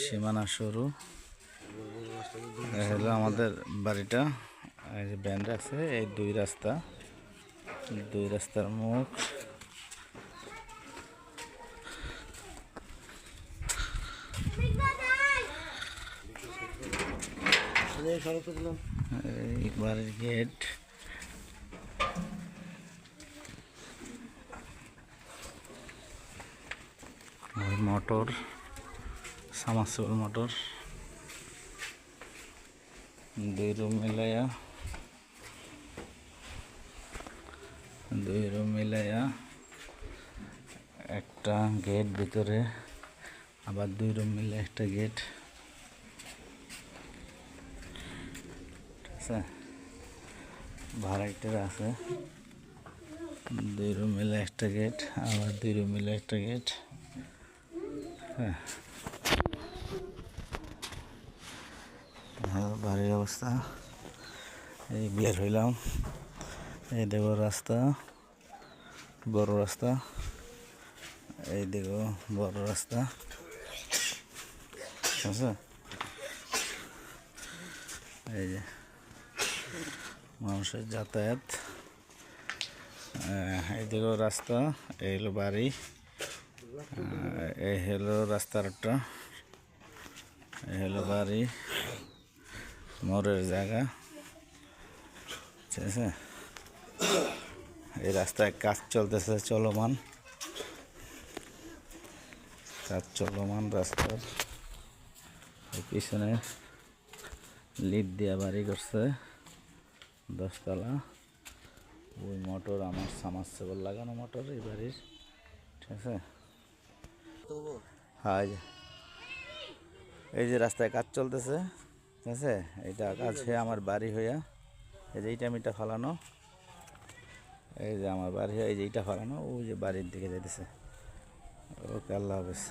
সীমানা সরু। হলো আমাদের বাড়িটা, এই যে ব্যান্ড আছে, এই দুই রাস্তার মুখ। এই বাড়ির gate. Motor, submersible motor, 2 room মিলাইয়া একটা গেট ভিতরে, আবার 2 রুম মিলে একটা গেট। ঠিক আছে, ভাড়াইটার আছে 2 রুম মিলে একটা গেট, আবার 2 রুম মিলে একটা গেট। হ্যাঁ, বাড়ির অবস্থা। এই বের হইলাম, এই দেখো রাস্তা, বড় রাস্তা, এই দেখো বড় রাস্তা। ঠিক আছে, এই যে মানুষের যাতায়াত। এই দেখো রাস্তা, এই হলো বাড়ি, এই হলো রাস্তার একটা, এই হলো বাড়ি, মোড়ের জায়গা। ঠিক আছে, এই রাস্তায় কাজ চলতেছে, চলমান রাস্তার। এই পিছনে লিড দিয়া বাড়ি করছে 10 তলা। ওই মোটর আমার সাবমার্সিবল লাগানো মোটর এই বাড়ির। ঠিক আছে, হ্যাঁ, এই যে রাস্তায় কাজ চলতেছে। ঠিক আছে, এইটা কাজ হয়ে আমার বাড়ি হইয়া, এই যে এইটা মিটা ফালানো, এই যে আমার বাড়ি হয়ে এই যে এইটা ফালানো, ওই যে বাড়ির দিকে যাইতেছে। ওকে, আল্লাহ হাফেজ।